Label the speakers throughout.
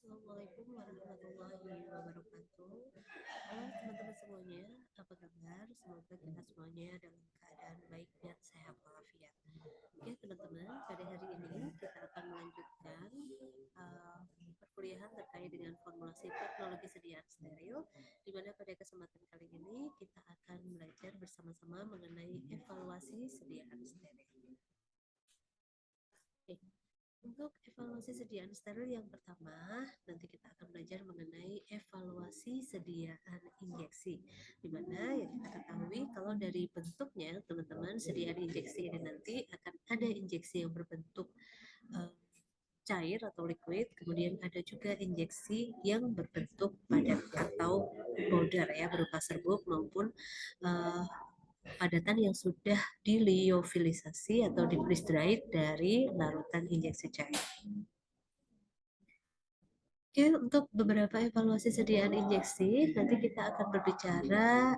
Speaker 1: Assalamualaikum warahmatullahi wabarakatuh. Halo teman-teman semuanya, apa kabar? Semoga kita semuanya dalam keadaan baik dan sehat walafiat. Oke teman-teman, pada hari ini kita akan melanjutkan perkuliahan terkait dengan formulasi teknologi sediaan steril, di mana pada kesempatan kali ini kita akan belajar bersama-sama mengenai evaluasi sediaan steril. Oke. Untuk evaluasi sediaan steril yang pertama, nanti kita akan belajar mengenai evaluasi sediaan injeksi. Di mana yang kita ketahui kalau dari bentuknya, teman-teman, sediaan injeksi ini nanti akan ada injeksi yang berbentuk cair atau liquid, kemudian ada juga injeksi yang berbentuk padat atau powder ya, berupa serbuk maupun padatan yang sudah diliofilisasi atau di freeze dried dari larutan injeksi cair. Oke, untuk beberapa evaluasi sediaan injeksi, nanti kita akan berbicara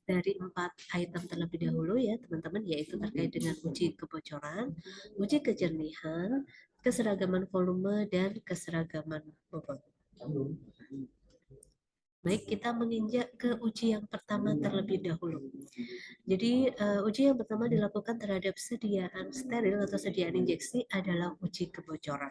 Speaker 1: dari 4 item terlebih dahulu ya teman-teman, yaitu terkait dengan uji kebocoran, uji kejernihan, keseragaman volume, dan keseragaman bobot. Baik, kita menginjak ke uji yang pertama terlebih dahulu. Jadi uji yang pertama dilakukan terhadap sediaan steril atau sediaan injeksi adalah uji kebocoran.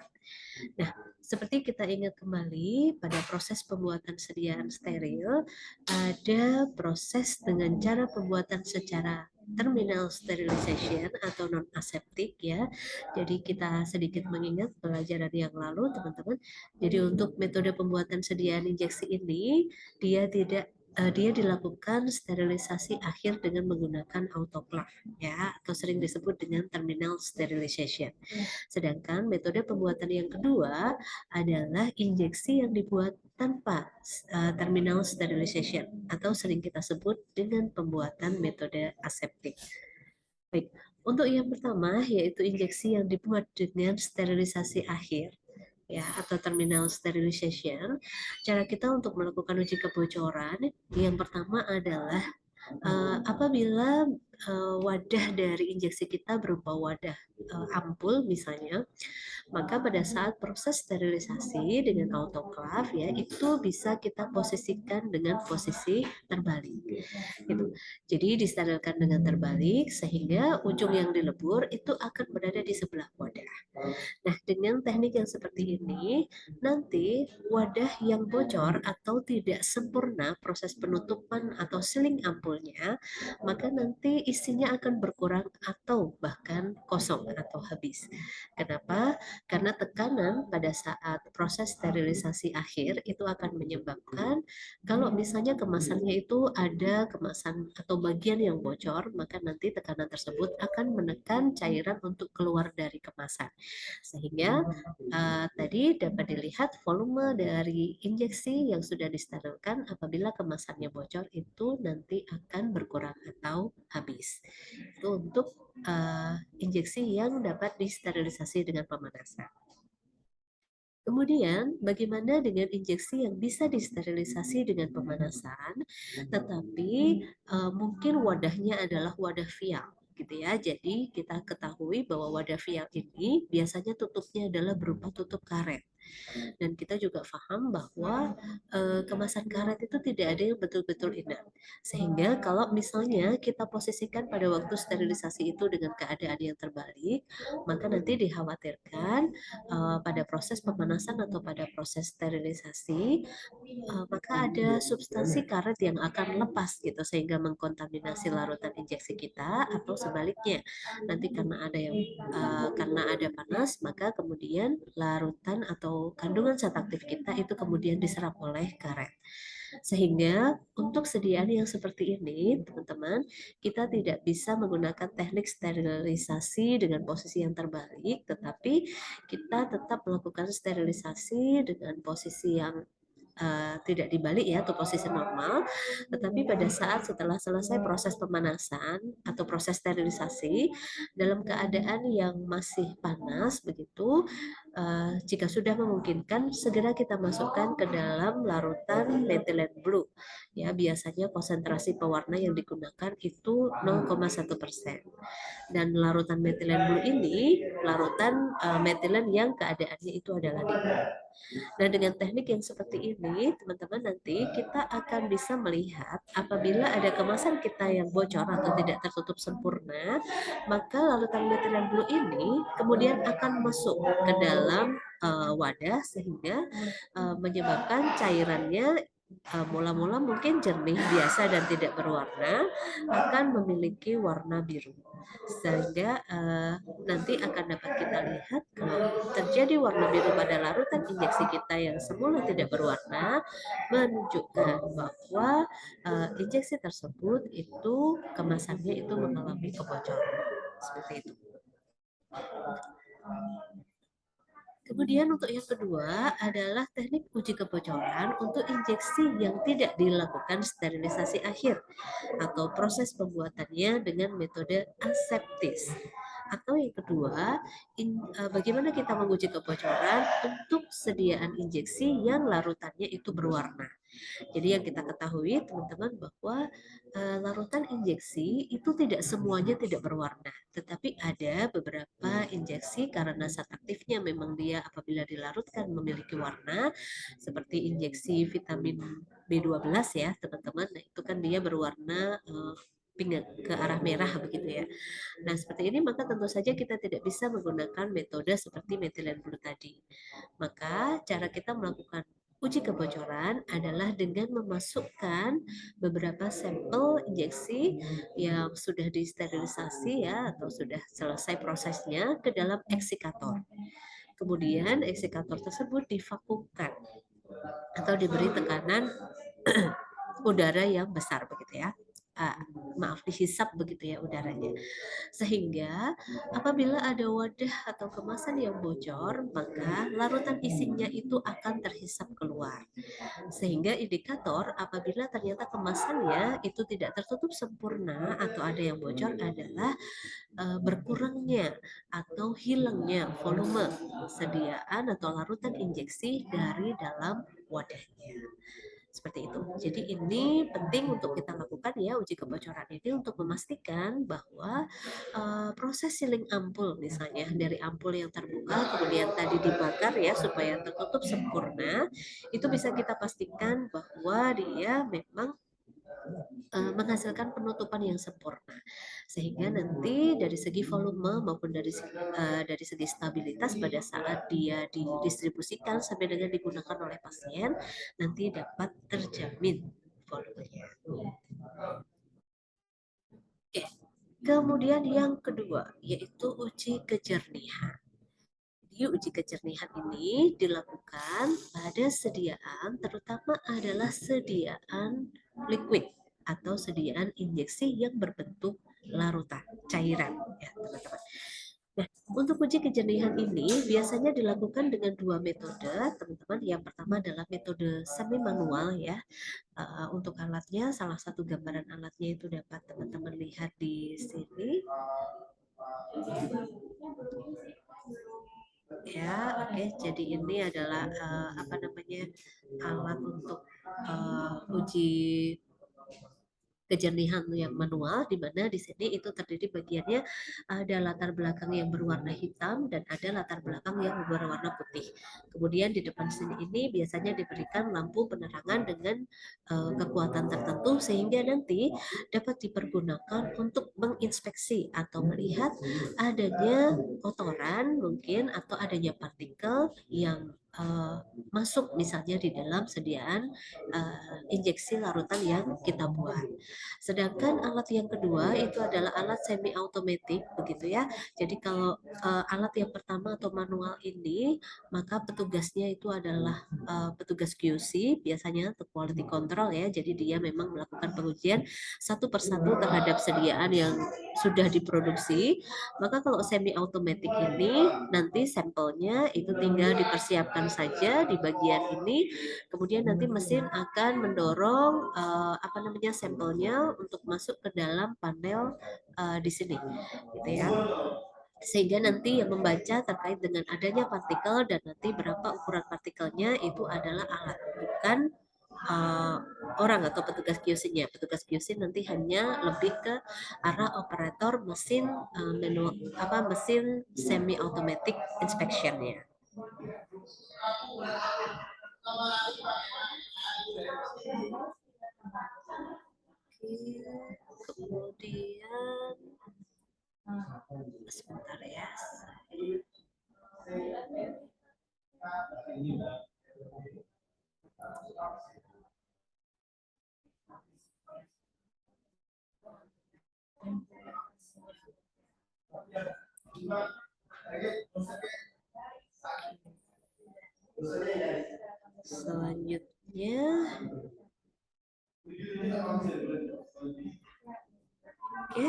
Speaker 1: Nah, seperti kita ingat kembali pada proses pembuatan sediaan steril, ada proses dengan cara pembuatan secara terminal sterilization atau non aseptik ya. Jadi kita sedikit mengingat pelajaran yang lalu teman-teman. Jadi untuk metode pembuatan sediaan injeksi ini dia dilakukan sterilisasi akhir dengan menggunakan autoclave ya, atau sering disebut dengan terminal sterilization. Sedangkan metode pembuatan yang kedua adalah injeksi yang dibuat tanpa terminal sterilization atau sering kita sebut dengan pembuatan metode aseptik. Baik, untuk yang pertama yaitu injeksi yang dibuat dengan sterilisasi akhir ya atau terminal sterilization. Cara kita untuk melakukan uji kebocoran yang pertama adalah apabila wadah dari injeksi kita berupa wadah ampul misalnya, maka pada saat proses sterilisasi dengan autoclave ya itu bisa kita posisikan dengan posisi terbalik gitu. Jadi disterilkan dengan terbalik sehingga ujung yang dilebur itu akan berada di sebelah wadah. Nah, dengan teknik yang seperti ini, nanti wadah yang bocor atau tidak sempurna proses penutupan atau sealing ampulnya, maka nanti isinya akan berkurang atau bahkan kosong atau habis. Kenapa? Karena tekanan pada saat proses sterilisasi akhir itu akan menyebabkan kalau misalnya kemasannya itu ada kemasan atau bagian yang bocor, maka nanti tekanan tersebut akan menekan cairan untuk keluar dari kemasan. Sehingga tadi dapat dilihat volume dari injeksi yang sudah disterilkan apabila kemasannya bocor itu nanti akan berkurang atau habis. Itu untuk injeksi yang dapat disterilisasi dengan pemanasan. Kemudian, bagaimana dengan injeksi yang bisa disterilisasi dengan pemanasan, tetapi mungkin wadahnya adalah wadah vial, gitu ya. Jadi kita ketahui bahwa wadah vial ini biasanya tutupnya adalah berupa tutup karet. Dan kita juga paham bahwa kemasan karet itu tidak ada yang betul-betul inert. Sehingga kalau misalnya kita posisikan pada waktu sterilisasi itu dengan keadaan yang terbalik, maka nanti dikhawatirkan pada proses pemanasan atau pada proses sterilisasi, maka ada substansi karet yang akan lepas gitu sehingga mengkontaminasi larutan injeksi kita atau sebaliknya. Nanti karena ada panas, maka kemudian larutan atau kandungan zat aktif kita itu kemudian diserap oleh karet. Sehingga untuk sediaan yang seperti ini, teman-teman, kita tidak bisa menggunakan teknik sterilisasi dengan posisi yang terbalik, tetapi kita tetap melakukan sterilisasi dengan posisi yang tidak dibalik ya atau posisi normal, tetapi pada saat setelah selesai proses pemanasan atau proses sterilisasi dalam keadaan yang masih panas begitu, Jika sudah memungkinkan, segera kita masukkan ke dalam larutan methylene blue. Ya, biasanya konsentrasi pewarna yang digunakan itu 0,1%. Dan larutan methylene blue ini larutan metilen yang keadaannya itu adalah dingin. Nah, dengan teknik yang seperti ini, teman-teman, nanti kita akan bisa melihat apabila ada kemasan kita yang bocor atau tidak tertutup sempurna, maka larutan metilen blue ini kemudian akan masuk ke dalam wadah sehingga menyebabkan cairannya mula-mula mungkin jernih biasa dan tidak berwarna akan memiliki warna biru sehingga nanti akan dapat kita lihat kalau terjadi warna biru pada larutan injeksi kita yang semula tidak berwarna menunjukkan bahwa injeksi tersebut itu kemasannya itu mengalami kebocoran seperti itu. Kemudian untuk yang kedua adalah teknik uji kebocoran untuk injeksi yang tidak dilakukan sterilisasi akhir atau proses pembuatannya dengan metode aseptis. Atau yang kedua, bagaimana kita menguji kebocoran untuk sediaan injeksi yang larutannya itu berwarna. Jadi yang kita ketahui teman-teman bahwa larutan injeksi itu tidak semuanya tidak berwarna, tetapi ada beberapa injeksi karena zat aktifnya memang dia apabila dilarutkan memiliki warna, seperti injeksi vitamin B12 ya teman-teman. Nah, itu kan dia berwarna pink ke arah merah begitu ya. Nah, seperti ini maka tentu saja kita tidak bisa menggunakan metode seperti methylene blue tadi. Maka cara kita melakukan uji kebocoran adalah dengan memasukkan beberapa sampel injeksi yang sudah disterilisasi ya atau sudah selesai prosesnya ke dalam eksikator. Kemudian eksikator tersebut divakumkan atau diberi tekanan udara yang besar begitu ya. Maaf, dihisap begitu ya udaranya. Sehingga apabila ada wadah atau kemasan yang bocor, maka larutan isinya itu akan terhisap keluar. Sehingga indikator apabila ternyata kemasannya itu tidak tertutup sempurna atau ada yang bocor adalah berkurangnya atau hilangnya volume sediaan atau larutan injeksi dari dalam wadahnya. Seperti itu. Jadi ini penting untuk kita lakukan ya uji kebocoran ini untuk memastikan bahwa proses sealing ampul misalnya dari ampul yang terbuka kemudian tadi dibakar ya supaya tertutup sempurna, itu bisa kita pastikan bahwa dia memang menghasilkan penutupan yang sempurna sehingga nanti dari segi volume maupun dari segi stabilitas pada saat dia didistribusikan sampai dengan digunakan oleh pasien nanti dapat terjamin volumenya. Oke. Kemudian yang kedua yaitu uji kejernihan. Jadi uji kejernihan ini dilakukan pada sediaan terutama adalah sediaan liquid atau sediaan injeksi yang berbentuk larutan, cairan ya teman-teman. Nah, untuk uji kejernihan ini biasanya dilakukan dengan dua metode, teman-teman. Yang pertama adalah metode semi manual ya. Untuk alatnya, salah satu gambaran alatnya itu dapat teman-teman lihat di sini. Ya, oke. Jadi ini adalah apa namanya alat untuk uji kejernihan yang manual, di mana di sini itu terdiri bagiannya ada latar belakang yang berwarna hitam dan ada latar belakang yang berwarna putih. Kemudian di depan sini ini biasanya diberikan lampu penerangan dengan kekuatan tertentu sehingga nanti dapat dipergunakan untuk menginspeksi atau melihat adanya kotoran mungkin atau adanya partikel yang masuk misalnya di dalam sediaan injeksi larutan yang kita buat. Sedangkan alat yang kedua itu adalah alat semi automatic begitu ya. Jadi kalau alat yang pertama atau manual ini maka petugasnya itu adalah petugas QC biasanya untuk quality control ya. Jadi dia memang melakukan pengujian satu persatu terhadap sediaan yang sudah diproduksi. Maka kalau semi automatic ini nanti sampelnya itu tinggal dipersiapkan saja di bagian ini. Kemudian nanti mesin akan mendorong apa namanya sampelnya untuk masuk ke dalam panel di sini, gitu ya. sehingga nanti yang membaca terkait dengan adanya partikel dan nanti berapa ukuran partikelnya itu adalah alat, bukan orang atau petugas QC-nya. Petugas QC nanti hanya lebih ke arah operator mesin mesin semi automatic inspection-nya. Kemudian sebentar ya. Selanjutnya, oke.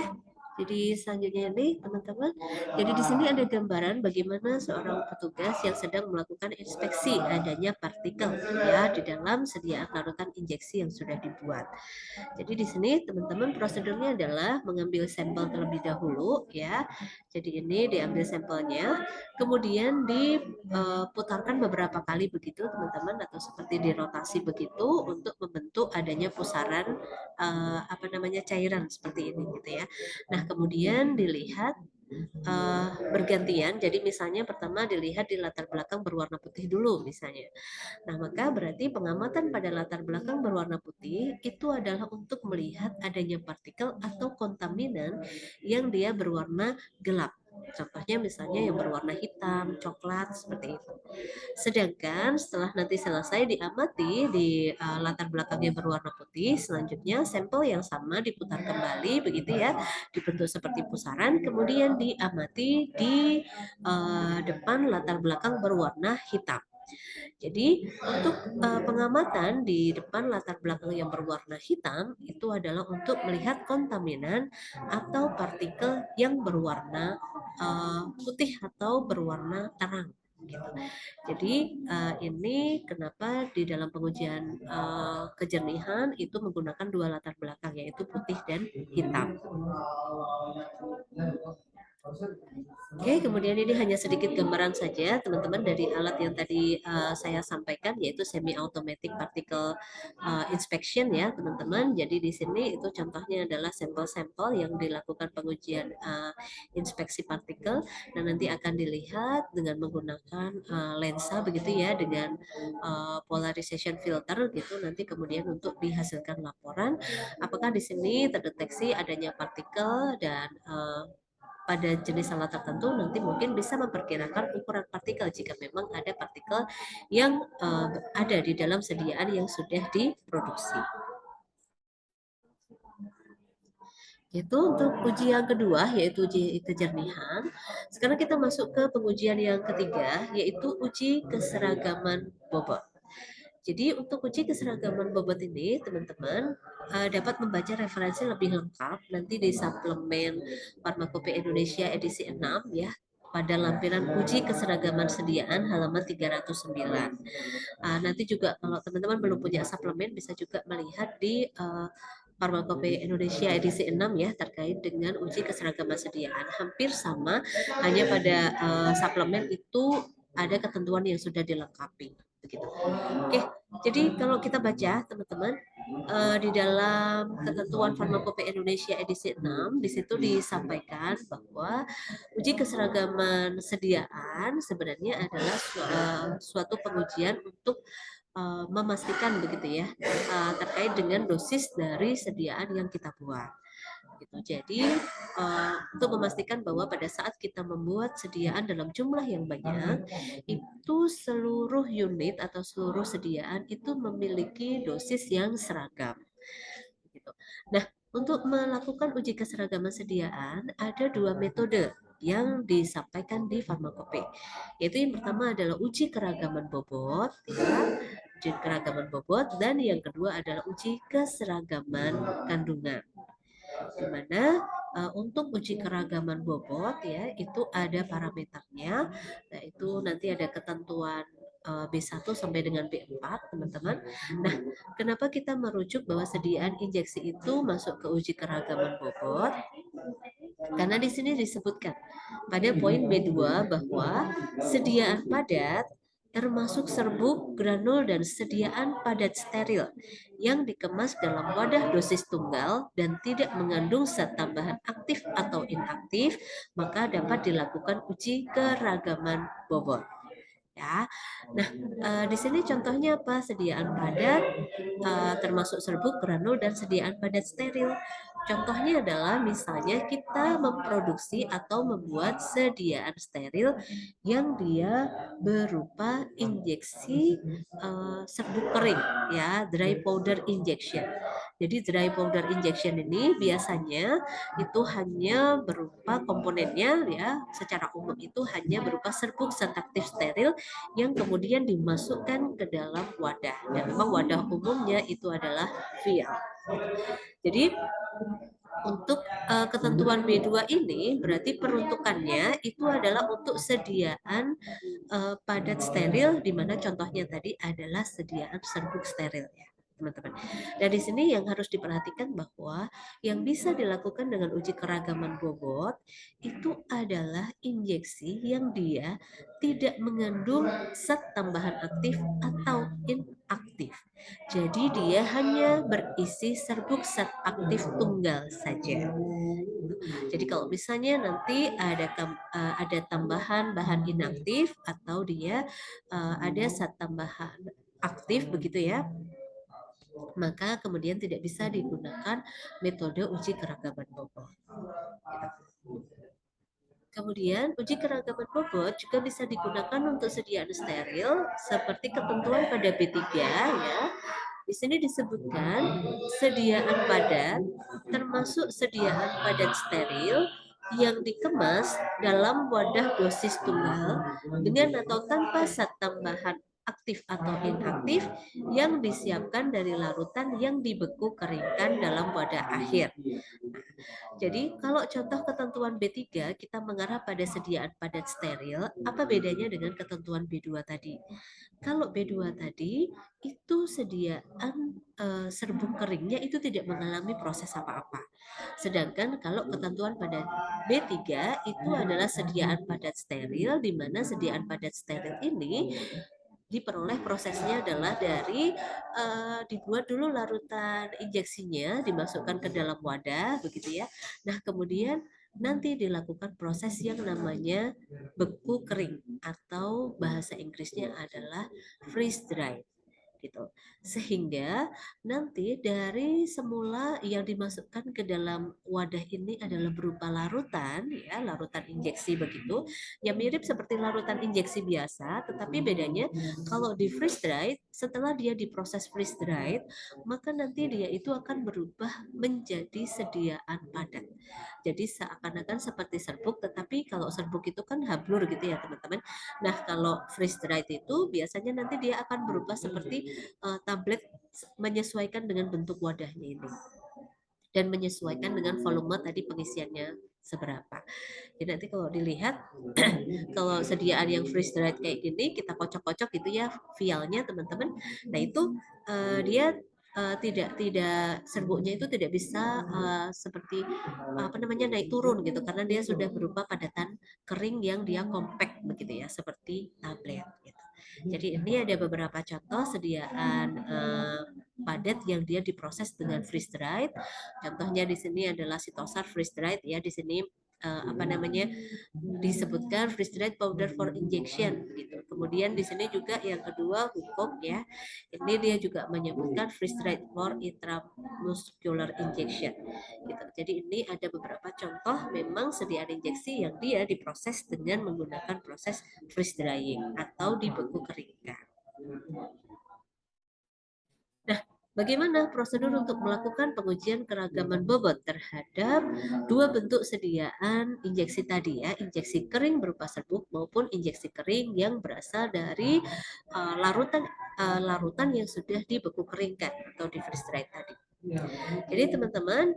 Speaker 1: Jadi selanjutnya ini teman-teman, jadi di sini ada gambaran bagaimana seorang petugas yang sedang melakukan inspeksi adanya partikel ya di dalam sediaan larutan injeksi yang sudah dibuat. Jadi di sini teman-teman prosedurnya adalah mengambil sampel terlebih dahulu ya. Jadi ini diambil sampelnya, kemudian diputarkan beberapa kali begitu teman-teman, atau seperti dirotasi begitu untuk membentuk adanya pusaran cairan seperti ini gitu ya. Nah kemudian dilihat bergantian. Jadi misalnya pertama dilihat di latar belakang berwarna putih dulu misalnya. Nah, maka berarti pengamatan pada latar belakang berwarna putih itu adalah untuk melihat adanya partikel atau kontaminan yang dia berwarna gelap. Contohnya misalnya yang berwarna hitam, coklat, seperti itu. Sedangkan setelah nanti selesai diamati di latar belakangnya berwarna putih, selanjutnya sampel yang sama diputar kembali begitu ya, dibentuk seperti pusaran, kemudian diamati di depan latar belakang berwarna hitam. Jadi untuk pengamatan di depan latar belakang yang berwarna hitam itu adalah untuk melihat kontaminan atau partikel yang berwarna putih atau berwarna terang. Gitu. Jadi ini kenapa di dalam pengujian kejernihan itu menggunakan dua latar belakang, yaitu putih dan hitam. Oke, kemudian ini hanya sedikit gambaran saja teman-teman dari alat yang tadi saya sampaikan, yaitu semi automatic particle inspection ya teman-teman. Jadi di sini itu contohnya adalah sampel-sampel yang dilakukan pengujian inspeksi partikel, dan nanti akan dilihat dengan menggunakan lensa begitu ya, dengan polarization filter gitu, nanti kemudian untuk dihasilkan laporan apakah di sini terdeteksi adanya partikel, dan pada jenis alat tertentu nanti mungkin bisa memperkirakan ukuran partikel jika memang ada partikel yang ada di dalam sediaan yang sudah diproduksi. Itu untuk uji yang kedua, yaitu uji kejernihan. Sekarang kita masuk ke pengujian yang ketiga, yaitu uji keseragaman bobot. Jadi untuk uji keseragaman bobot ini, teman-teman dapat membaca referensi lebih lengkap nanti di suplemen Farmakope Indonesia edisi 6 ya, pada lampiran uji keseragaman sediaan halaman 309. Nanti juga kalau teman-teman belum punya suplemen bisa juga melihat di Farmakope Indonesia edisi 6 ya, terkait dengan uji keseragaman sediaan. Hampir sama, hanya pada suplemen itu ada ketentuan yang sudah dilengkapi. Begitu. Oke, jadi kalau kita baca teman-teman di dalam ketentuan Farmakope Indonesia edisi 6, di situ disampaikan bahwa uji keseragaman sediaan sebenarnya adalah suatu pengujian untuk memastikan begitu ya terkait dengan dosis dari sediaan yang kita buat. Gitu. Jadi untuk memastikan bahwa pada saat kita membuat sediaan dalam jumlah yang banyak, itu seluruh unit atau seluruh sediaan itu memiliki dosis yang seragam. Gitu. Nah, untuk melakukan uji keseragaman sediaan ada dua metode yang disampaikan di Farmakope. Yaitu yang pertama adalah uji keragaman bobot, ya, uji keragaman bobot, dan yang kedua adalah uji keseragaman kandungan. Di mana untuk uji keragaman bobot ya itu ada parameternya, yaitu nanti ada ketentuan B1 sampai dengan B4 teman-teman. Nah, kenapa kita merujuk bahwa sediaan injeksi itu masuk ke uji keragaman bobot? Karena di sini disebutkan pada poin B2 bahwa sediaan padat termasuk serbuk, granul, dan sediaan padat steril yang dikemas dalam wadah dosis tunggal dan tidak mengandung zat tambahan aktif atau inaktif, maka dapat dilakukan uji keragaman bobot. Ya, nah di sini contohnya apa? Sediaan padat termasuk serbuk, granul, dan sediaan padat steril. Contohnya adalah misalnya kita memproduksi atau membuat sediaan steril yang dia berupa injeksi serbuk kering, ya, dry powder injection. Jadi dry powder injection ini biasanya itu hanya berupa komponennya, ya, secara umum itu hanya berupa serbuk zat aktif steril yang kemudian dimasukkan ke dalam wadah. Dan memang wadah umumnya itu adalah vial. Jadi untuk ketentuan B2 ini berarti peruntukannya itu adalah untuk sediaan padat steril, di mana contohnya tadi adalah sediaan serbuk steril, ya teman-teman. Dan di sini yang harus diperhatikan bahwa yang bisa dilakukan dengan uji keragaman bobot itu adalah injeksi yang dia tidak mengandung zat tambahan aktif atau inaktif. Jadi dia hanya berisi serbuk zat aktif tunggal saja. Jadi kalau misalnya nanti ada tambahan bahan inaktif atau dia ada zat tambahan aktif begitu ya, maka kemudian tidak bisa digunakan metode uji keragaman bobot. Kemudian uji keragaman bobot juga bisa digunakan untuk sediaan steril seperti ketentuan pada B3 ya. Di sini disebutkan sediaan padat termasuk sediaan padat steril yang dikemas dalam wadah dosis tunggal dengan atau tanpa zat tambahan aktif atau inaktif yang disiapkan dari larutan yang dibeku keringkan dalam wadah akhir. Jadi kalau contoh ketentuan B3 kita mengarah pada sediaan padat steril, apa bedanya dengan ketentuan B2 tadi? Kalau B2 tadi itu sediaan serbuk keringnya itu tidak mengalami proses apa-apa. Sedangkan kalau ketentuan pada B3 itu adalah sediaan padat steril, di mana sediaan padat steril ini diperoleh prosesnya adalah dari dibuat dulu larutan injeksinya, dimasukkan ke dalam wadah begitu ya. Nah, kemudian nanti dilakukan proses yang namanya beku kering atau bahasa Inggrisnya adalah freeze dry gitu. Sehingga nanti dari semula yang dimasukkan ke dalam wadah ini adalah berupa larutan, ya, larutan injeksi begitu, yang mirip seperti larutan injeksi biasa, tetapi bedanya kalau di freeze dried, setelah dia diproses freeze dried, maka nanti dia itu akan berubah menjadi sediaan padat. Jadi seakan-akan seperti serbuk, tetapi kalau serbuk itu kan hablur gitu ya teman-teman. Nah, kalau freeze dried itu biasanya nanti dia akan berubah seperti tablet menyesuaikan dengan bentuk wadahnya ini dan menyesuaikan dengan volume tadi pengisiannya seberapa. Jadi nanti kalau dilihat kalau sediaan yang freeze dried kayak gini kita kocok-kocok gitu ya vialnya teman-teman. Nah itu dia tidak serbuknya itu tidak bisa seperti apa namanya naik turun gitu karena dia sudah berupa padatan kering yang dia compact begitu ya seperti tablet gitu. Jadi ini ada beberapa contoh sediaan padat yang dia diproses dengan freeze dried. Contohnya di sini adalah sitosar freeze dried ya. Di sini apa namanya disebutkan freeze dried powder for injection gitu. Kemudian di sini juga yang kedua hukum ya. Ini dia juga menyebutkan freeze dried for intramuscular injection gitu. Jadi ini ada beberapa contoh memang sediaan injeksi yang dia diproses dengan menggunakan proses freeze drying atau dibeku keringkan. Nah, bagaimana prosedur untuk melakukan pengujian keragaman bobot terhadap dua bentuk sediaan injeksi tadi ya, injeksi kering berupa serbuk maupun injeksi kering yang berasal dari larutan yang sudah dibeku keringkan atau di freeze dried tadi. Jadi teman-teman,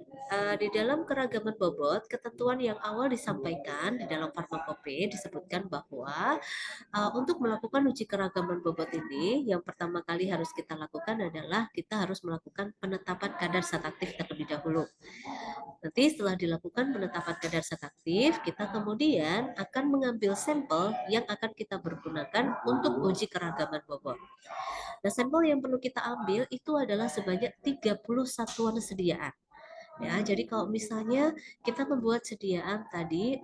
Speaker 1: di dalam keragaman bobot, ketentuan yang awal disampaikan di dalam farmakope disebutkan bahwa untuk melakukan uji keragaman bobot ini, yang pertama kali harus kita lakukan adalah kita harus melakukan penetapan kadar zat aktif terlebih dahulu. Nanti setelah dilakukan penetapan kadar zat aktif, kita kemudian akan mengambil sampel yang akan kita pergunakan untuk uji keragaman bobot. Nah, sampel yang perlu kita ambil itu adalah sebanyak 30 satuan sediaan. Ya, jadi kalau misalnya kita membuat sediaan tadi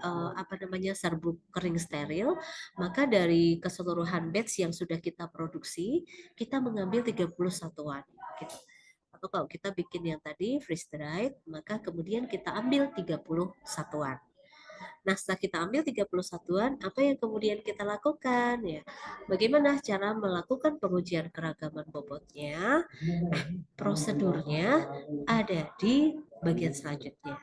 Speaker 1: serbuk kering steril, maka dari keseluruhan batch yang sudah kita produksi, kita mengambil 30 satuan gitu. Atau kalau kita bikin yang tadi freeze dried, maka kemudian kita ambil 30 satuan. Nah, setelah kita ambil 30 satuan, apa yang kemudian kita lakukan ya? Bagaimana cara melakukan pengujian keragaman bobotnya? Prosedurnya ada di bagian selanjutnya.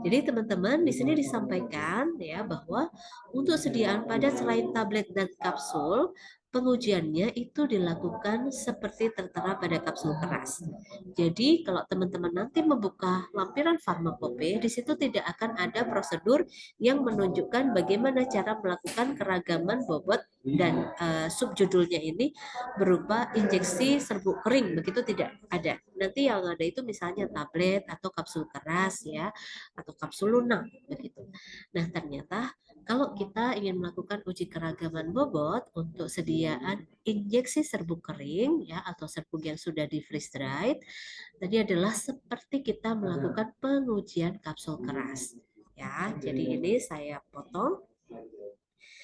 Speaker 1: Jadi teman-teman di sini disampaikan ya bahwa untuk sediaan padat selain tablet dan kapsul, pengujiannya itu dilakukan seperti tertera pada kapsul keras. Jadi kalau teman-teman nanti membuka lampiran farmakope, di situ tidak akan ada prosedur yang menunjukkan bagaimana cara melakukan keragaman bobot dan subjudulnya ini berupa injeksi serbuk kering, begitu tidak ada. Nanti yang ada itu misalnya tablet atau kapsul keras ya, atau kapsul lunak begitu. Nah, ternyata kalau kita ingin melakukan uji keragaman bobot untuk sediaan injeksi serbuk kering ya atau serbuk yang sudah di freeze dried, tadi adalah seperti kita melakukan pengujian kapsul keras. Ya, jadi ini saya potong.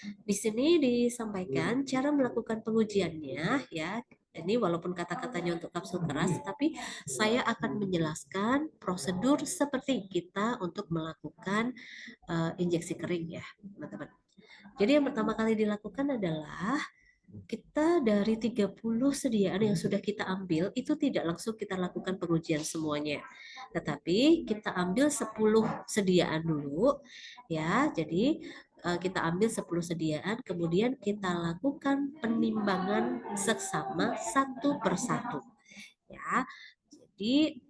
Speaker 1: Di sini disampaikan cara melakukan pengujiannya ya. Ini walaupun kata-katanya untuk kapsul keras, tapi saya akan menjelaskan prosedur seperti kita untuk melakukan injeksi kering ya, teman-teman. Jadi yang pertama kali dilakukan adalah kita dari 30 sediaan yang sudah kita ambil itu tidak langsung kita lakukan pengujian semuanya. Tetapi kita ambil 10 sediaan dulu ya. Jadi kita ambil 10 sediaan kemudian kita lakukan penimbangan seksama satu persatu ya. Jadi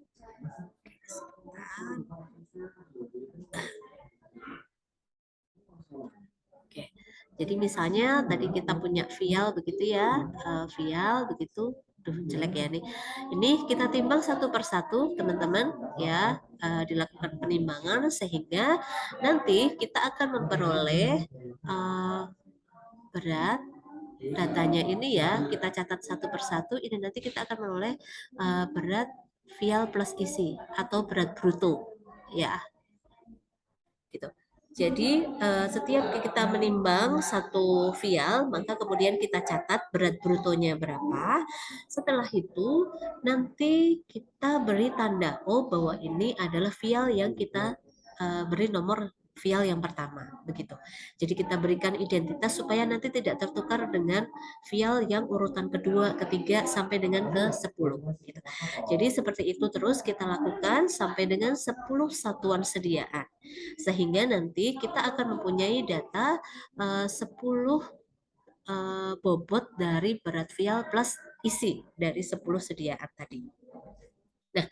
Speaker 1: Oke. Jadi misalnya tadi kita punya vial begitu ya, vial begitu. Duh, jelek ya nih. Ini kita timbang satu persatu, teman-teman, ya, dilakukan penimbangan sehingga nanti kita akan memperoleh berat datanya ini ya, kita catat satu persatu. Ini nanti kita akan memperoleh berat vial plus isi atau berat bruto, ya, gitu. Jadi setiap kita menimbang satu vial, maka kemudian kita catat berat brutonya berapa. Setelah itu nanti kita beri tanda oh bahwa ini adalah vial yang kita beri nomor vial yang pertama, begitu. Jadi kita berikan identitas supaya nanti tidak tertukar dengan vial yang urutan kedua, ketiga sampai dengan ke 10. Gitu. Jadi seperti itu terus kita lakukan sampai dengan 10 satuan sediaan. Sehingga nanti kita akan mempunyai data 10 bobot dari berat vial plus isi dari 10 sediaan tadi. Nah,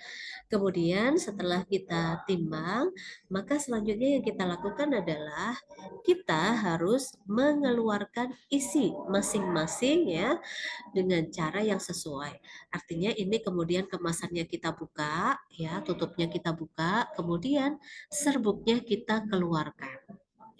Speaker 1: kemudian setelah kita timbang, maka selanjutnya yang kita lakukan adalah kita harus mengeluarkan isi masing-masing ya dengan cara yang sesuai. Artinya ini kemudian kemasannya kita buka ya, tutupnya kita buka, kemudian serbuknya kita keluarkan.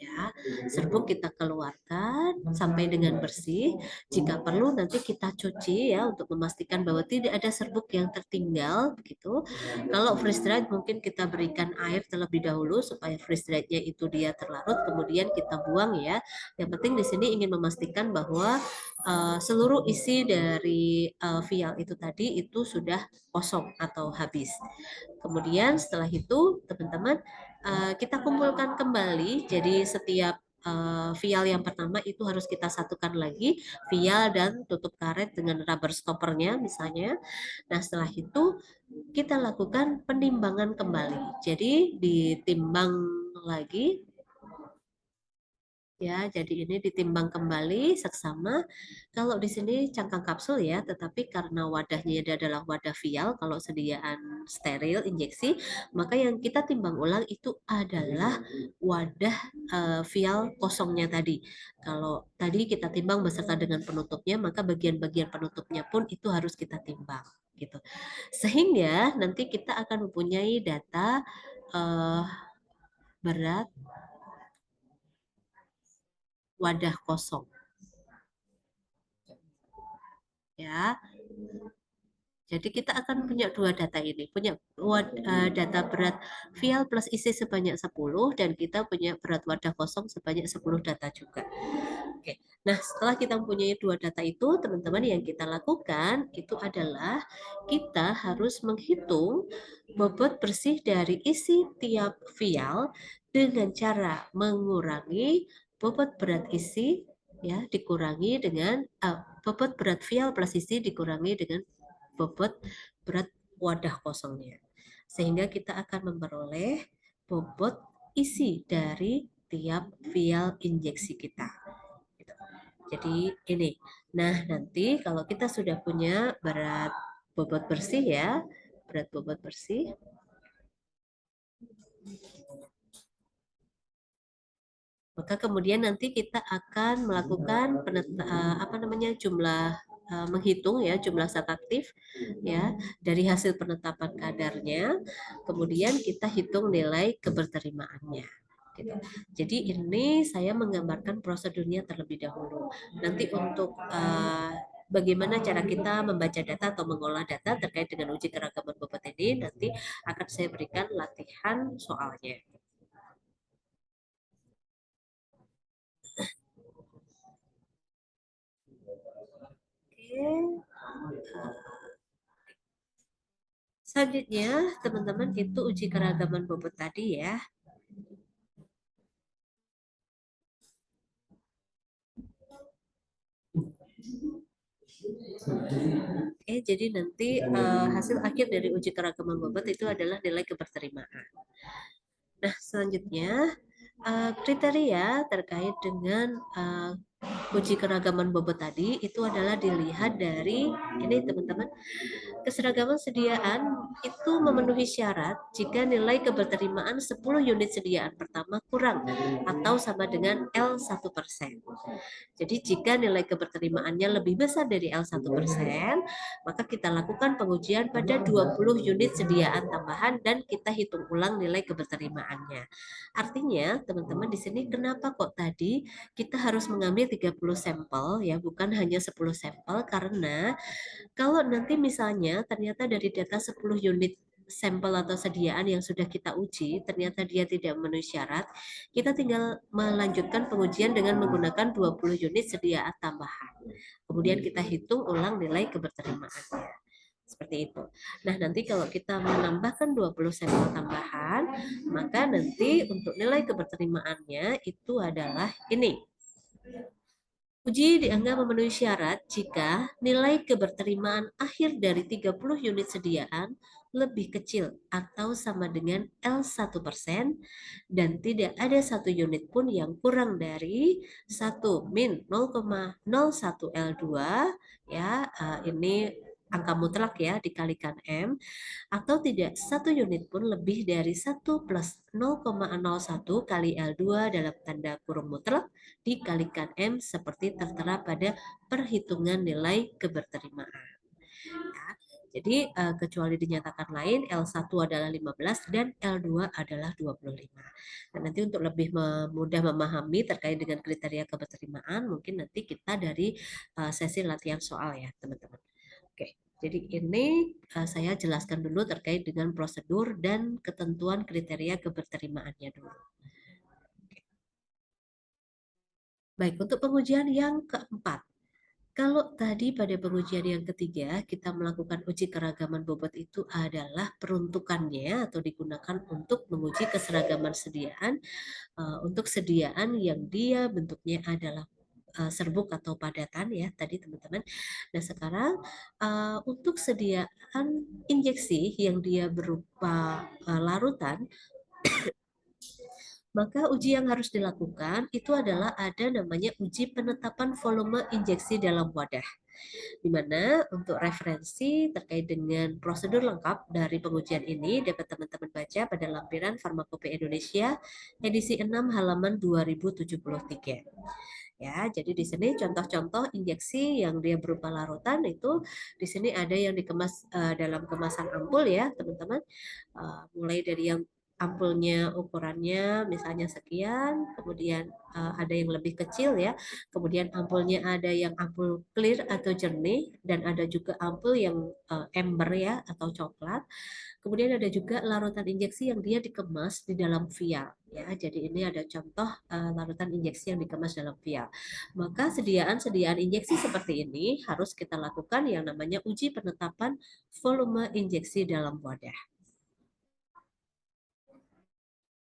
Speaker 1: Ya, serbuk kita keluarkan sampai dengan bersih. Jika perlu nanti kita cuci ya untuk memastikan bahwa tidak ada serbuk yang tertinggal begitu. Kalau freeze dried mungkin kita berikan air terlebih dahulu supaya freeze driednya itu dia terlarut kemudian kita buang ya. Yang penting di sini ingin memastikan bahwa seluruh isi dari vial itu tadi itu sudah kosong atau habis. Kemudian setelah itu teman-teman kita kumpulkan kembali. Jadi setiap vial yang pertama itu harus kita satukan lagi vial dan tutup karet dengan rubber stoppernya misalnya. Nah setelah itu kita lakukan penimbangan kembali. Jadi ditimbang lagi Ya, jadi ini ditimbang kembali seksama. Kalau di sini cangkang kapsul ya, tetapi karena wadahnya ini adalah wadah vial, kalau sediaan steril injeksi, maka yang kita timbang ulang itu adalah wadah vial kosongnya tadi. Kalau tadi kita timbang beserta dengan penutupnya, maka bagian-bagian penutupnya pun itu harus kita timbang, gitu. Sehingga nanti kita akan mempunyai data berat wadah kosong, ya. Jadi kita akan punya dua data ini, punya data berat vial plus isi sebanyak 10 dan kita punya berat wadah kosong sebanyak 10 data juga. Oke. Nah, setelah kita mempunyai dua data itu, teman-teman yang kita lakukan itu adalah kita harus menghitung bobot bersih dari isi tiap vial dengan cara mengurangi bobot berat isi ya dikurangi dengan bobot berat vial plus isi dikurangi dengan bobot berat wadah kosongnya. Sehingga kita akan memperoleh bobot isi dari tiap vial injeksi kita. Gitu. Jadi ini. Nah, nanti kalau kita sudah punya berat bobot bersih ya, berat bobot bersih, maka kemudian nanti kita akan melakukan jumlah menghitung ya jumlah zat aktif ya dari hasil penetapan kadarnya, kemudian kita hitung nilai keberterimaannya. Gitu. Jadi ini saya menggambarkan prosedurnya terlebih dahulu. Nanti untuk bagaimana cara kita membaca data atau mengolah data terkait dengan uji keragaman bobot ini nanti akan saya berikan latihan soalnya. Oke. Selanjutnya, teman-teman itu uji keragaman bobot tadi ya. Oke, jadi nanti hasil akhir dari uji keragaman bobot itu adalah nilai keberterimaan. Nah, selanjutnya kriteria terkait dengan uji keragaman bobot tadi itu adalah dilihat dari ini teman-teman, keseragaman sediaan itu memenuhi syarat jika nilai keberterimaan 10 unit sediaan pertama kurang atau sama dengan L1%. Jadi jika nilai keberterimaannya lebih besar dari L1%, maka kita lakukan pengujian pada 20 unit sediaan tambahan dan kita hitung ulang nilai keberterimaannya. Artinya, teman-teman di sini kenapa kok tadi kita harus mengambil 30 sampel ya, bukan hanya 10 sampel karena kalau nanti misalnya ternyata dari data 10 unit sampel atau sediaan yang sudah kita uji, ternyata dia tidak memenuhi syarat, kita tinggal melanjutkan pengujian dengan menggunakan 20 unit sediaan tambahan. Kemudian kita hitung ulang nilai keberterimaannya. Seperti itu. Nah, nanti kalau kita menambahkan 20 sampel tambahan, maka nanti untuk nilai keberterimaannya itu adalah ini. Uji dianggap memenuhi syarat jika nilai keberterimaan akhir dari 30 unit sediaan lebih kecil atau sama dengan L1% dan tidak ada satu unit pun yang kurang dari 1 min 0,01 L2 ya ini angka mutlak ya dikalikan M atau tidak satu unit pun lebih dari 1 plus 0,01 kali L2 dalam tanda kurung mutlak dikalikan M seperti tertera pada perhitungan nilai keberterimaan. Ya, jadi kecuali dinyatakan lain L1 adalah 15 dan L2 adalah 25. Dan nanti untuk lebih mudah memahami terkait dengan kriteria keberterimaan mungkin nanti kita dari sesi latihan soal ya teman-teman. Oke. Jadi ini saya jelaskan dulu terkait dengan prosedur dan ketentuan kriteria keberterimaannya dulu. Baik, untuk pengujian yang keempat. Kalau tadi pada pengujian yang ketiga kita melakukan uji keragaman bobot itu adalah peruntukannya atau digunakan untuk menguji keseragaman sediaan untuk sediaan yang dia bentuknya adalah serbuk atau padatan ya tadi teman-teman. Nah sekarang untuk sediaan injeksi yang dia berupa larutan Maka uji yang harus dilakukan itu adalah ada namanya uji penetapan volume injeksi dalam wadah. Di mana untuk referensi terkait dengan prosedur lengkap dari pengujian ini dapat teman-teman baca pada lampiran Farmakope Indonesia edisi 6 halaman 2073. Ya, jadi di sini contoh-contoh injeksi yang dia berupa larutan itu di sini ada yang dikemas dalam kemasan ampul ya, teman-teman. Mulai dari yang ampulnya ukurannya misalnya sekian, kemudian ada yang lebih kecil ya, kemudian ampulnya ada yang ampul clear atau jernih, dan ada juga ampul yang ember ya atau coklat. Kemudian ada juga larutan injeksi yang dia dikemas di dalam vial ya. Jadi ini ada contoh larutan injeksi yang dikemas dalam vial. Maka sediaan injeksi seperti ini harus kita lakukan yang namanya uji penetapan volume injeksi dalam wadah.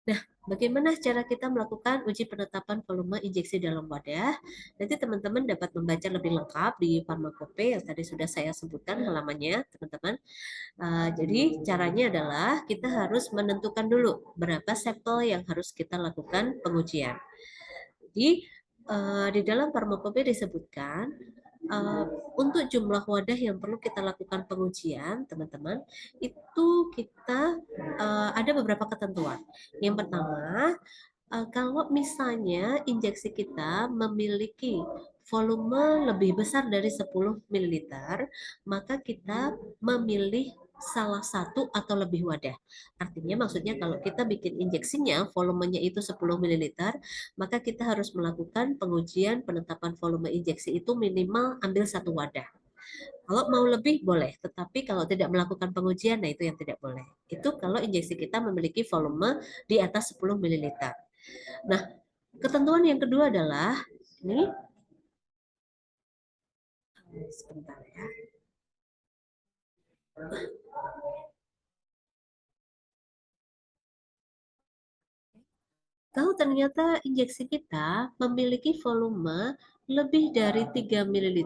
Speaker 1: Nah, bagaimana cara kita melakukan uji penetapan volume injeksi dalam wadah? Nanti teman-teman dapat membaca lebih lengkap di Farmakope yang tadi sudah saya sebutkan halamannya, teman-teman. Jadi caranya adalah kita harus menentukan dulu berapa sampel yang harus kita lakukan pengujian. Jadi di dalam Farmakope disebutkan uh, untuk jumlah wadah yang perlu kita lakukan pengujian, teman-teman, itu kita ada beberapa ketentuan. Yang pertama, kalau misalnya injeksi kita memiliki volume lebih besar dari 10 ml, maka kita memilih salah satu atau lebih wadah. Artinya maksudnya kalau kita bikin injeksinya volumenya itu 10 ml, maka kita harus melakukan pengujian penetapan volume injeksi itu minimal ambil satu wadah. Kalau mau lebih boleh, tetapi kalau tidak melakukan pengujian, nah itu yang tidak boleh. Itu kalau injeksi kita memiliki volume di atas 10 ml. Nah, ketentuan yang kedua adalah ini sebentar ya. Kalau ternyata injeksi kita memiliki volume lebih dari 3 ml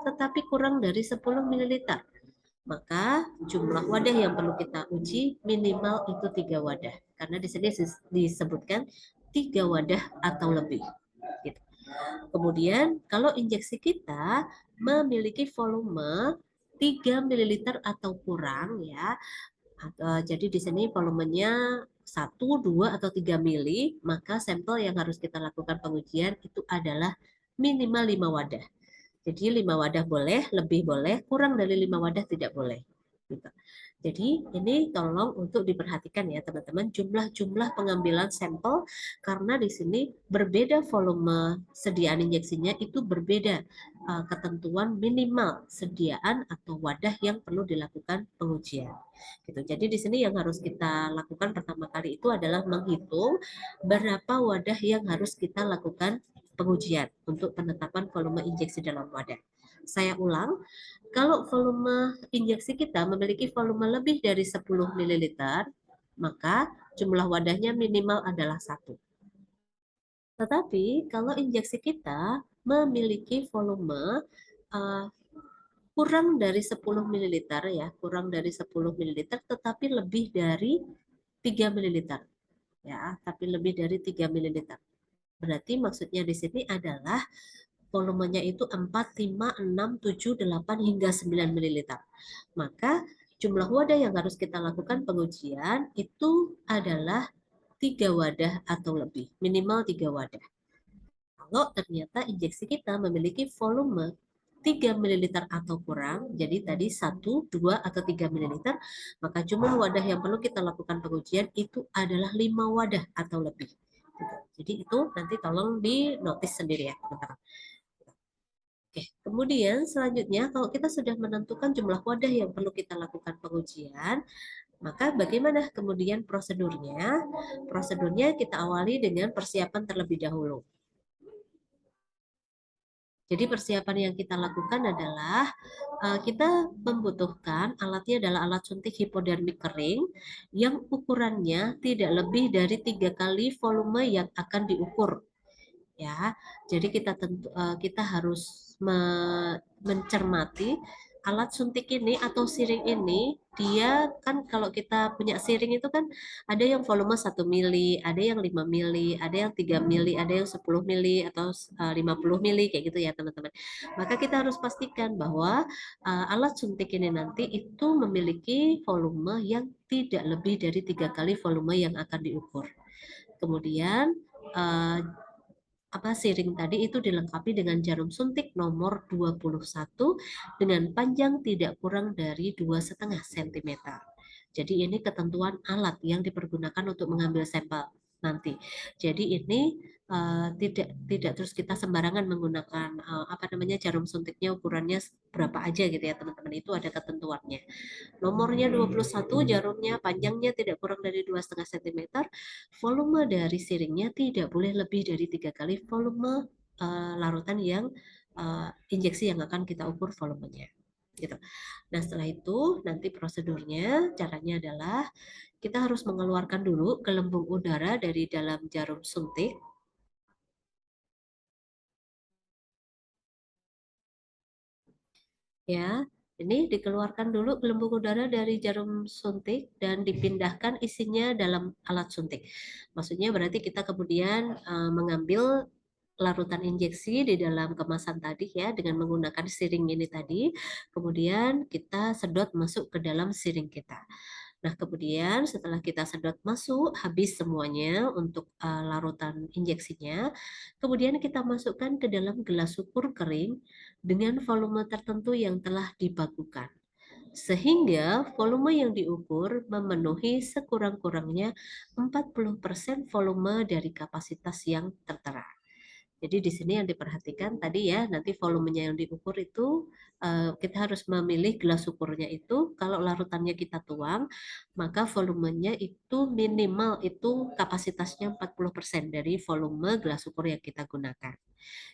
Speaker 1: tetapi kurang dari 10 ml, maka jumlah wadah yang perlu kita uji minimal itu 3 wadah. Karena di sini disebutkan 3 wadah atau lebih. Gitu. Kemudian kalau injeksi kita memiliki volume 3 ml atau kurang ya, jadi di sini volumenya 1, 2, atau 3 mili, maka sampel yang harus kita lakukan pengujian itu adalah minimal 5 wadah. Jadi 5 wadah boleh, lebih boleh, kurang dari 5 wadah tidak boleh. Gitu. Jadi ini tolong untuk diperhatikan ya teman-teman, jumlah-jumlah pengambilan sampel karena di sini berbeda volume sediaan injeksinya, itu berbeda ketentuan minimal sediaan atau wadah yang perlu dilakukan pengujian. Gitu. Jadi di sini yang harus kita lakukan pertama kali itu adalah menghitung berapa wadah yang harus kita lakukan pengujian untuk penetapan volume injeksi dalam wadah. Saya ulang, kalau volume injeksi kita memiliki volume lebih dari 10 ml, maka jumlah wadahnya minimal adalah 1. Tetapi kalau injeksi kita memiliki volume uh, kurang dari 10 ml ya, kurang dari 10 ml tetapi lebih dari 3 ml ya, tapi lebih dari 3 ml. Berarti maksudnya di sini adalah volumenya itu 4, 5, 6, 7, 8 hingga 9 ml. Maka jumlah wadah yang harus kita lakukan pengujian itu adalah 3 wadah atau lebih, minimal 3 wadah. Kalau ternyata injeksi kita memiliki volume 3 ml atau kurang, jadi tadi 1, 2, atau 3 ml, maka jumlah wadah yang perlu kita lakukan pengujian itu adalah 5 wadah atau lebih. Jadi itu nanti tolong di notis sendiri ya teman-teman. Oke, kemudian selanjutnya kalau kita sudah menentukan jumlah wadah yang perlu kita lakukan pengujian, maka bagaimana kemudian prosedurnya? Prosedurnya kita awali dengan persiapan terlebih dahulu. Jadi persiapan yang kita lakukan adalah kita membutuhkan alatnya adalah alat suntik hipodermik kering yang ukurannya tidak lebih dari 3 kali volume yang akan diukur. Ya, jadi kita harus mencermati alat suntik ini atau siring ini, dia kan kalau kita punya siring itu kan ada yang volume 1 mili, ada yang 5 mili, ada yang 3 mili, ada yang 10 mili atau 50 mili kayak gitu ya teman-teman. Maka kita harus pastikan bahwa alat suntik ini nanti itu memiliki volume yang tidak lebih dari 3 kali volume yang akan diukur. Kemudian uh, siring tadi itu dilengkapi dengan jarum suntik nomor 21 dengan panjang tidak kurang dari 2,5 cm. Jadi ini ketentuan alat yang dipergunakan untuk mengambil sampel nanti. Jadi ini tidak terus kita sembarangan menggunakan jarum suntiknya ukurannya berapa aja gitu ya teman-teman, itu ada ketentuannya. Nomornya 21, jarumnya panjangnya tidak kurang dari 2,5 cm, volume dari siringnya tidak boleh lebih dari 3 kali volume larutan yang injeksi yang akan kita ukur volumenya. Gitu. Nah setelah itu nanti prosedurnya caranya adalah kita harus mengeluarkan dulu gelembung udara dari dalam jarum suntik. Ya, ini dikeluarkan dulu gelembung udara dari jarum suntik dan dipindahkan isinya dalam alat suntik. Maksudnya berarti kita kemudian mengambil larutan injeksi di dalam kemasan tadi ya dengan menggunakan siring ini tadi, kemudian kita sedot masuk ke dalam siring kita. Nah, kemudian setelah kita sedot masuk, habis semuanya untuk larutan injeksinya, kemudian kita masukkan ke dalam gelas ukur kering dengan volume tertentu yang telah dibakukan. Sehingga volume yang diukur memenuhi sekurang-kurangnya 40% volume dari kapasitas yang tertera. Jadi di sini yang diperhatikan tadi ya, nanti volumenya yang diukur itu kita harus memilih gelas ukurnya itu kalau larutannya kita tuang, maka volumenya itu minimal itu kapasitasnya 40% dari volume gelas ukur yang kita gunakan.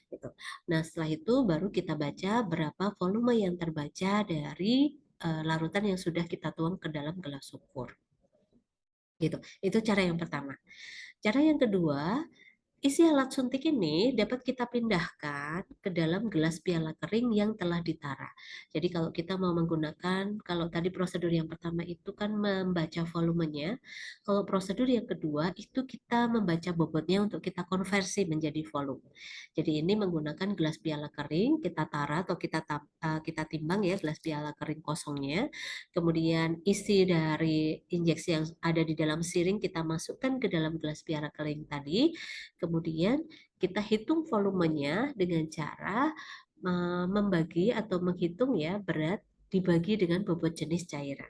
Speaker 1: Gitu. Nah, setelah itu baru kita baca berapa volume yang terbaca dari larutan yang sudah kita tuang ke dalam gelas ukur. Gitu. Itu cara yang pertama. Cara yang kedua, isi alat suntik ini dapat kita pindahkan ke dalam gelas piala kering yang telah ditara. Jadi kalau kita mau menggunakan, kalau tadi prosedur yang pertama itu kan membaca volumenya, kalau prosedur yang kedua itu kita membaca bobotnya untuk kita konversi menjadi volume. Jadi ini menggunakan gelas piala kering, kita tara atau kita timbang ya gelas piala kering kosongnya. Kemudian isi dari injeksi yang ada di dalam siring kita masukkan ke dalam gelas piala kering tadi. Kemudian kita hitung volumenya dengan cara membagi atau menghitung ya berat dibagi dengan bobot jenis cairan.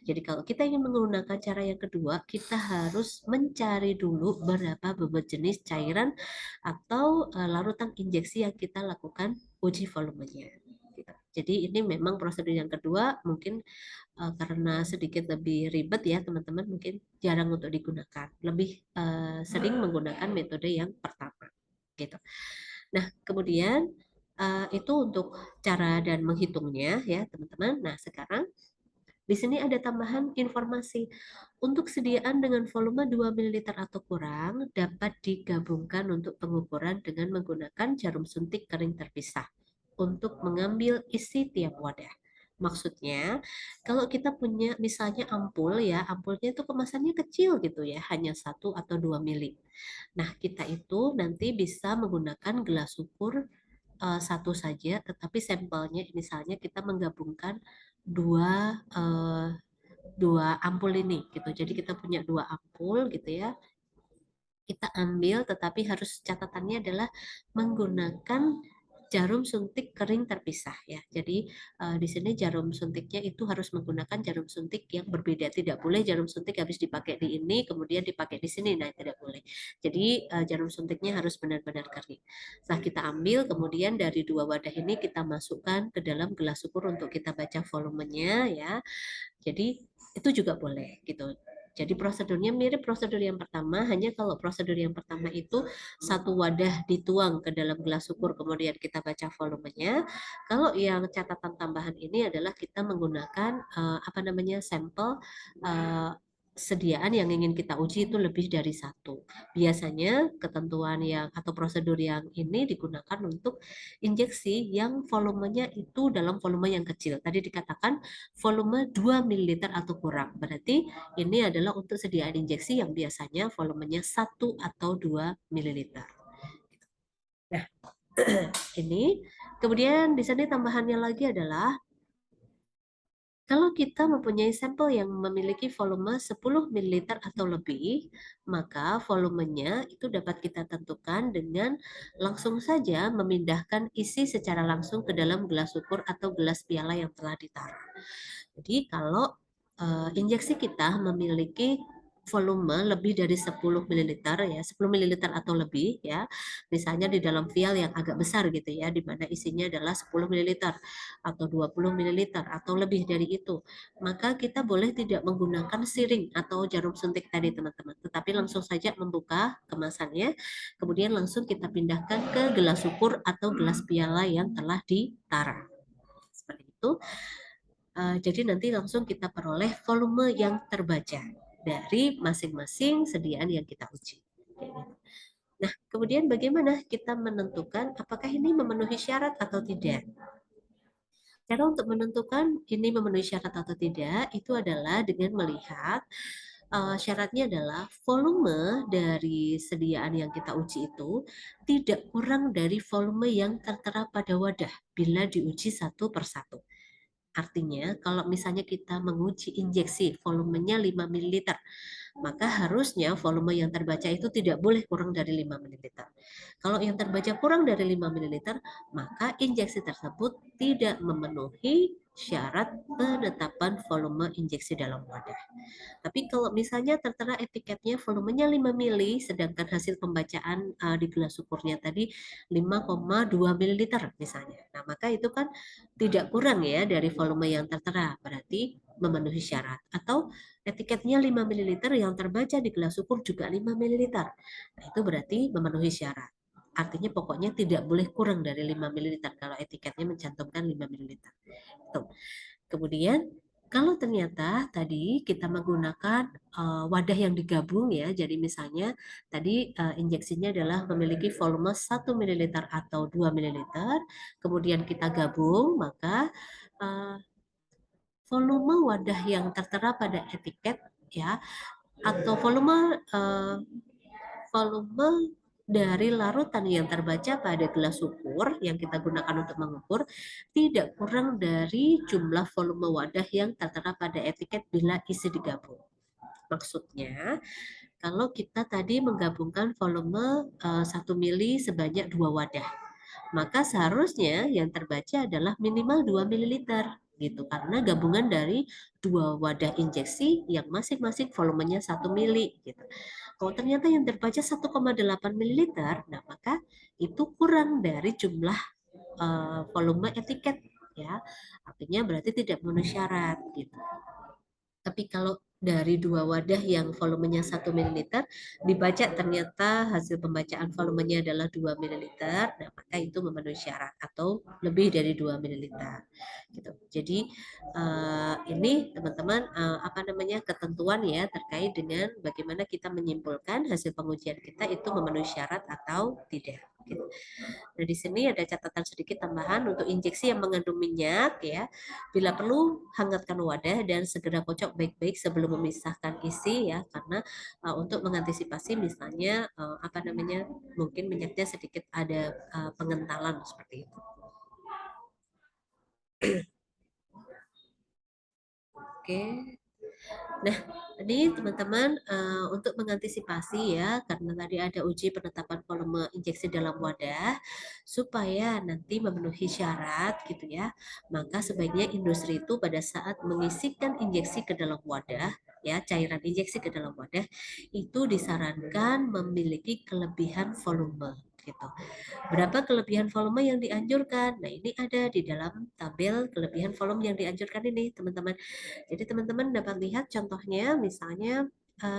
Speaker 1: Jadi kalau kita ingin menggunakan cara yang kedua, kita harus mencari dulu berapa bobot jenis cairan atau larutan injeksi yang kita lakukan uji volumenya. Gitu. Jadi ini memang prosedur yang kedua mungkin karena sedikit lebih ribet ya teman-teman, mungkin jarang untuk digunakan. Lebih sering menggunakan metode yang pertama. Gitu. Nah, kemudian itu untuk cara dan menghitungnya ya teman-teman. Nah, sekarang di sini ada tambahan informasi. Untuk sediaan dengan volume 2 ml atau kurang dapat digabungkan untuk pengukuran dengan menggunakan jarum suntik kering terpisah untuk mengambil isi tiap wadah. Maksudnya, kalau kita punya misalnya ampul ya, ampulnya itu kemasannya kecil gitu ya, hanya 1 atau 2 mili. Nah, kita itu nanti bisa menggunakan gelas ukur satu saja, tetapi sampelnya misalnya kita menggabungkan dua dua ampul ini gitu. Jadi kita punya 2 ampul gitu ya. Kita ambil, tetapi harus catatannya adalah menggunakan jarum suntik kering terpisah ya. Jadi di sini jarum suntiknya itu harus menggunakan jarum suntik yang berbeda. Tidak boleh jarum suntik habis dipakai di ini kemudian dipakai di sini. Nah, tidak boleh. Jadi jarum suntiknya harus benar-benar kering. Setelah kita ambil, kemudian dari 2 wadah ini kita masukkan ke dalam gelas ukur untuk kita baca volumenya ya. Jadi itu juga boleh gitu. Jadi prosedurnya mirip prosedur yang pertama, hanya kalau prosedur yang pertama itu 1 wadah dituang ke dalam gelas ukur, kemudian kita baca volumenya. Kalau yang catatan tambahan ini adalah kita menggunakan sampel sediaan yang ingin kita uji itu lebih dari satu. Biasanya ketentuan yang atau prosedur yang ini digunakan untuk injeksi yang volumenya itu dalam volume yang kecil. Tadi dikatakan volume 2 ml atau kurang. Berarti ini adalah untuk sediaan injeksi yang biasanya volumenya 1 atau 2 ml. Nah, ini kemudian di sini tambahannya lagi adalah kalau kita mempunyai sampel yang memiliki volume 10 ml atau lebih, maka volumenya itu dapat kita tentukan dengan langsung saja memindahkan isi secara langsung ke dalam gelas ukur atau gelas piala yang telah ditaruh. Jadi kalau injeksi kita memiliki volume lebih dari 10 ml ya, 10 ml atau lebih ya. Misalnya di dalam vial yang agak besar gitu ya, di mana isinya adalah 10 ml atau 20 ml atau lebih dari itu. Maka kita boleh tidak menggunakan siring atau jarum suntik tadi teman-teman, tetapi langsung saja membuka kemasannya, kemudian langsung kita pindahkan ke gelas ukur atau gelas piala yang telah ditara. Seperti itu. Jadi nanti langsung kita peroleh volume yang terbaca dari masing-masing sediaan yang kita uji. Nah, kemudian bagaimana kita menentukan apakah ini memenuhi syarat atau tidak? Cara untuk menentukan ini memenuhi syarat atau tidak itu adalah dengan melihat syaratnya adalah volume dari sediaan yang kita uji itu tidak kurang dari volume yang tertera pada wadah bila diuji satu per satu. Artinya, kalau misalnya kita menguji injeksi volumenya 5 ml, maka harusnya volume yang terbaca itu tidak boleh kurang dari 5 ml. Kalau yang terbaca kurang dari 5 ml, maka injeksi tersebut tidak memenuhi syarat penetapan volume injeksi dalam wadah. Tapi kalau misalnya tertera etiketnya volumenya 5 mili, sedangkan hasil pembacaan di gelas ukurnya tadi 5,2 ml misalnya. Nah, maka itu kan tidak kurang ya dari volume yang tertera, berarti memenuhi syarat. Atau etiketnya 5 ml yang terbaca di gelas ukur juga 5 ml. Nah, itu berarti memenuhi syarat. Artinya pokoknya tidak boleh kurang dari 5 ml kalau etiketnya mencantumkan 5 ml. Tuh. Kemudian kalau ternyata tadi kita menggunakan wadah yang digabung ya, jadi misalnya tadi injeksinya adalah memiliki volume 1 ml atau 2 ml, kemudian kita gabung, maka uh, volume wadah yang tertera pada etiket ya, atau volume dari larutan yang terbaca pada gelas ukur yang kita gunakan untuk mengukur tidak kurang dari jumlah volume wadah yang tertera pada etiket bila isi digabung. Maksudnya, kalau kita tadi menggabungkan volume 1 mili sebanyak 2 wadah, maka seharusnya yang terbaca adalah minimal 2 ml gitu, karena gabungan dari 2 wadah injeksi yang masing-masing volumenya 1 mili gitu. Kalau ternyata yang terbaca 1,8 ml, nah maka itu kurang dari jumlah volume etiket ya. Artinya berarti tidak memenuhi syarat gitu. Tapi kalau dari 2 wadah yang volumenya 1 ml dibaca ternyata hasil pembacaan volumenya adalah 2 ml, nah maka itu memenuhi syarat atau lebih dari 2 ml gitu. Jadi ini teman-teman apa namanya ketentuan ya terkait dengan bagaimana kita menyimpulkan hasil pengujian kita itu memenuhi syarat atau tidak gitu. Nah, di sini ada catatan sedikit tambahan untuk injeksi yang mengandung minyak ya. Bila perlu, hangatkan wadah dan segera kocok baik-baik sebelum memisahkan isi ya, karena untuk mengantisipasi misalnya apa namanya mungkin minyaknya sedikit ada pengentalan seperti itu. Oke. Nah, ini teman-teman untuk mengantisipasi ya, karena tadi ada uji penetapan volume injeksi dalam wadah, supaya nanti memenuhi syarat gitu ya, maka sebaiknya industri itu pada saat mengisikan injeksi ke dalam wadah, ya cairan injeksi ke dalam wadah, itu disarankan memiliki kelebihan volume gitu. Berapa kelebihan volume yang dianjurkan? Nah, ini ada di dalam tabel kelebihan volume yang dianjurkan ini, teman-teman. Jadi teman-teman dapat lihat contohnya misalnya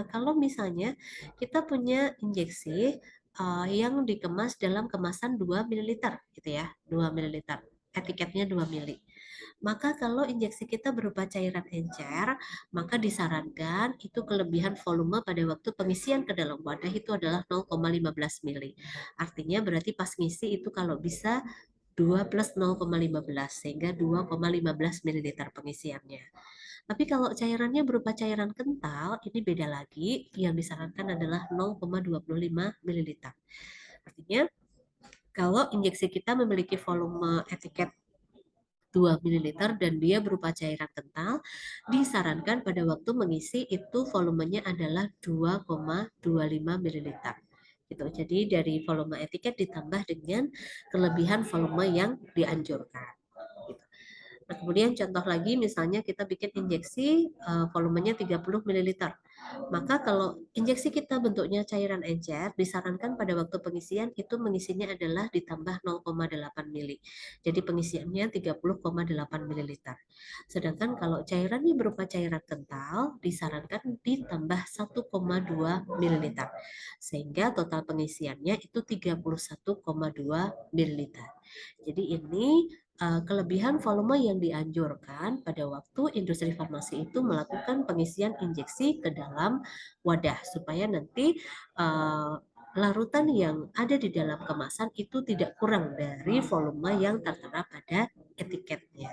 Speaker 1: kalau misalnya kita punya injeksi yang dikemas dalam kemasan 2 ml gitu ya, 2 ml. Etiketnya 2 mili. Maka kalau injeksi kita berupa cairan encer, maka disarankan itu kelebihan volume pada waktu pengisian ke dalam wadah itu adalah 0,15 mili. Artinya berarti pas ngisi itu kalau bisa 2 plus 0,15 sehingga 2,15 ml pengisiannya. Tapi kalau cairannya berupa cairan kental, ini beda lagi. Yang disarankan adalah 0,25 ml. Artinya kalau injeksi kita memiliki volume etiket 2 ml dan dia berupa cairan kental, disarankan pada waktu mengisi itu volumenya adalah 2,25 ml. Gitu. Jadi dari volume etiket ditambah dengan kelebihan volume yang dianjurkan. Gitu. Nah, kemudian contoh lagi misalnya kita bikin injeksi volumenya 30 ml. Maka kalau injeksi kita bentuknya cairan encer, disarankan pada waktu pengisian itu mengisinya adalah ditambah 0,8 mili. Jadi pengisiannya 30,8 ml. Sedangkan kalau cairannya berupa cairan kental, disarankan ditambah 1,2 ml. Sehingga total pengisiannya itu 31,2 ml. Jadi ini kelebihan volume yang dianjurkan pada waktu industri farmasi itu melakukan pengisian injeksi ke dalam wadah supaya nanti larutan yang ada di dalam kemasan itu tidak kurang dari volume yang tertera pada etiketnya.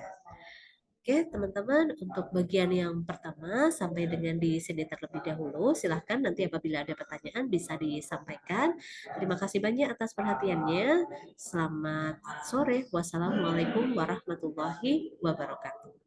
Speaker 1: Oke, teman-teman, untuk bagian yang pertama sampai dengan di sini terlebih dahulu. Silahkan nanti apabila ada pertanyaan bisa disampaikan. Terima kasih banyak atas perhatiannya. Selamat sore. Wassalamualaikum warahmatullahi wabarakatuh.